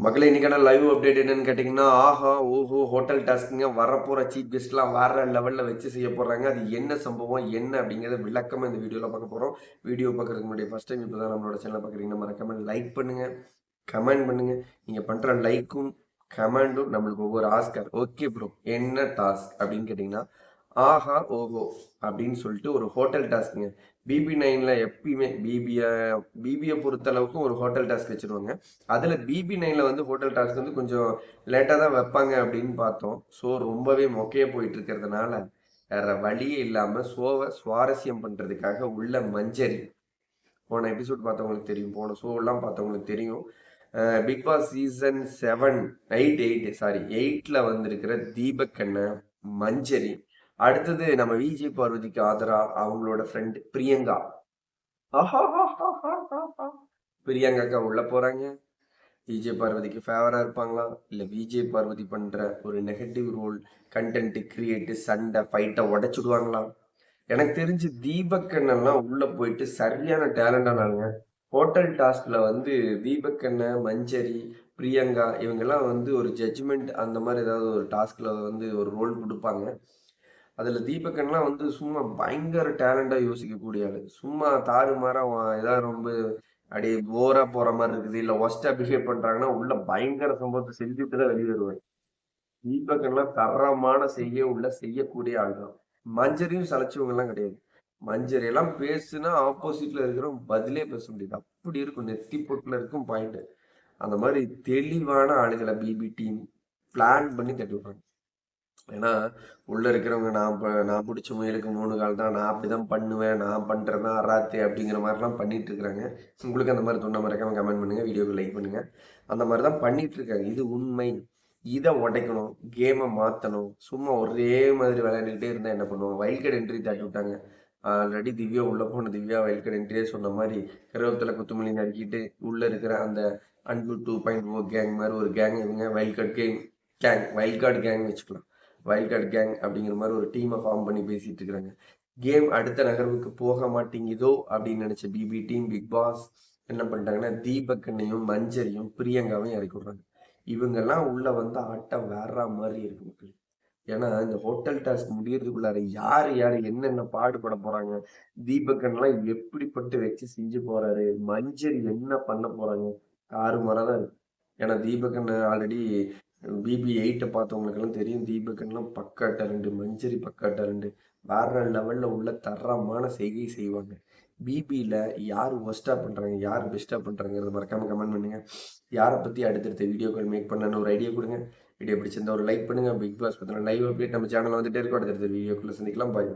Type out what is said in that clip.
மக்களே இன்னைக்கான live update என்னன்னு கேட்டிங்கன்னா, ஆஹா, ஓஹோ! ஹோட்டல் டாஸ்க்குங்க வரப்போற சீஃப் கெஸ்ட்லாம் வேற லெவல்ல வச்சு செய்ய போறாங்க. அது என்ன சம்பவம்? என்ன அப்படிங்கிறத விளக்கமா இந்த வீடியோல பார்க்க போறோம். வீடியோ பார்க்கறதுக்கு முன்னாடி ஃபர்ஸ்ட் டைம் இப்ப தான் நம்மளோட சேனல பார்க்குறீங்கன்னா, மறக்காம லைக் பண்ணுங்க, கமெண்ட் பண்ணுங்க. நீங்க பண்ற லைக்கும், கமெண்டும் நம்மளுக்கு ஒவ்வொரு ஆஸ்கார். Okay bro. என்ன டாஸ்க் அப்படின்னு கேட்டிங்கன்னா, ஆஹா, ஓஹோ! அப்படின்னு சொல்லிட்டு ஒரு ஹோட்டல் டாஸ்க்குங்க. BB9ல எப்பயுமே பிபிய பொறுத்தளவுக்கு ஒரு ஹோட்டல் டாஸ்க் வச்சுருவாங்க. அதில் BB9ல வந்து ஹோட்டல் டாஸ்க் வந்து கொஞ்சம் லேட்டாக தான் வைப்பாங்க அப்படின்னு பார்த்தோம். ஸோ ரொம்பவே மொக்கைய போயிட்டு இருக்கிறதுனால வேற வழியே இல்லாமல் ஷோவை சுவாரஸ்யம் பண்ணுறதுக்காக உள்ள மஞ்சரி போன எபிசோட் பார்த்தவங்களுக்கு தெரியும், போன ஷோலாம் பார்த்தவங்களுக்கு தெரியும். பிக் பாஸ் சீசன் 7 8ல வந்திருக்கிற தீபக் அண்ணன், மஞ்சரி, அடுத்தது நம்ம விஜய் பார்வதிக்கு ஆதரா அவங்களோட ஃப்ரெண்ட் பிரியங்கா. பிரியங்காக்கா உள்ள போறாங்க. விஜய் பார்வதிக்கு ஃபேவரா இருப்பாங்களா, இல்ல விஜய் பார்வதி பண்ற ஒரு நெகட்டிவ் ரோல் கண்டென்ட் கிரியேட் சண்டை ஃபைட்டை உடைச்சுடுவாங்களா? எனக்கு தெரிஞ்சு தீபக் அண்ணன்லாம் உள்ள போயிட்டு சரியான டேலண்டானாங்க. ஹோட்டல் டாஸ்க்ல வந்து தீபக் அண்ணன், மஞ்சரி, பிரியங்கா இவங்கெல்லாம் வந்து ஒரு ஜட்ஜ்மெண்ட் அந்த மாதிரி ஏதாவது ஒரு டாஸ்க்ல வந்து ஒரு ரோல் கொடுப்பாங்க. அதுல தீபக்கன்லாம் வந்து சும்மா பயங்கர டேலண்டா யோசிக்கக்கூடிய ஆளு. சும்மா தாறுமாறா ஏதாவது ரொம்ப அப்படியே போரா போற மாதிரி இருக்குது, இல்ல ஒஸ்டா பிஹேவ் பண்றாங்கன்னா உள்ள பயங்கர சம்பவத்தை செஞ்சுட்டு தான் வெளியே வருவேன். தீபக்கன்லாம் தரமான உள்ள செய்யக்கூடிய ஆள் தான். மஞ்சரியும் சலைச்சவங்க எல்லாம் கிடையாது. மஞ்சரி எல்லாம் பேசுனா ஆப்போசிட்ல இருக்கிறவங்க பதிலே பேச முடியாது. அப்படி இருக்கும், நெத்தி பொட்டுல இருக்கும் பாயிண்ட். அந்த மாதிரி தெளிவான ஆளுகளை பிபி டீம் பிளான் பண்ணி தட்டி விடுறாங்க. ஏன்னா உள்ள இருக்கிறவங்க நான் பிடிச்ச முயலுக்கு 3 கால் தான், நான் அப்படிதான் பண்ணுவேன், நான் பண்றேன்னா அராத்து அப்படிங்கிற மாதிரிலாம் பண்ணிட்டு இருக்கிறாங்க. உங்களுக்கு அந்த மாதிரி தோண மறக்காம கமெண்ட் பண்ணுங்க, வீடியோக்கு லைக் பண்ணுங்க. அந்த மாதிரி தான் பண்ணிட்டு இருக்காங்க. இது உண்மை. இதை உடைக்கணும், கேமை மாற்றணும். சும்மா ஒரே மாதிரி விளையாண்டுக்கிட்டே இருந்தால் என்ன பண்ணுவோம்? வைல்ட் கார்டு என்ட்ரி தட்டி விட்டாங்க. ஆல்ரெடி திவ்யா உள்ள போன திவ்யா வைல்ட் கார்டு என்ட்ரியே சொன்ன மாதிரி கருவத்தில் குத்துமல்லி நறுக்கிட்டு உள்ள இருக்கிற அந்த அன்பு 2.0 கேங் மாதிரி ஒரு கேங் இவங்க wild card wild card gang வச்சுக்கலாம். வைல்ட் கார்டு கேங் அப்படிங்கிற மாதிரி ஒரு டீமை ஃபார்ம் பண்ணி பேசிட்டு இருக்கிறாங்க. கேம் அடுத்த நகர்வுக்கு போக மாட்டேங்குதோ அப்படின்னு நினைச்ச பிபி டீம் பிக் பாஸ் என்ன பண்ணிட்டாங்கன்னா, தீபக்கண்ணையும் மஞ்சரியும் பிரியங்காவையும் இறக்கி விடுறாங்க. இவங்கெல்லாம் உள்ள வந்து ஆட்டம் வேற மாதிரி இருக்கு மக்கள். ஏன்னா இந்த ஹோட்டல் டாஸ்க் முடியறதுக்குள்ளார யாரு யாரு என்னென்ன பாடுபட போறாங்க, தீபக்கன்லாம் எப்படிப்பட்டு வச்சு செஞ்சு போறாரு, மஞ்சரி என்ன பண்ண போறாங்க, தாறுமாறா தான் இருக்கு. ஏன்னா தீபக்கன் ஆல்ரெடி BB8 பார்த்தவங்களுக்கெல்லாம் தெரியும். தீபக்கன்லாம் பக்கா டேலண்ட், மஞ்சரி பக்கா டேலண்ட், வேற லெவல்ல உள்ள தரமான செய்கை செய்வாங்க. பிபியில் யார் ஒஸ்டா பண்றாங்க, யார் பெஸ்டா பண்றாங்கிறத மறக்காம கமெண்ட் பண்ணுங்க. யாரை பத்தி அடுத்தடுத்த வீடியோக்கள் மேக் பண்ணலான்னு ஒரு ஐடியா கொடுங்க. வீடியோ பிடிச்சிருந்தா ஒரு லைக் பண்ணுங்க. பிக் பாஸ் பத்தின லைவ் அப்டேட் நம்ம சேனல் வந்துட்டே இருக்கும். அடுத்தடுத்த வீடியோக்குள்ள சந்திக்கலாம். பாய்.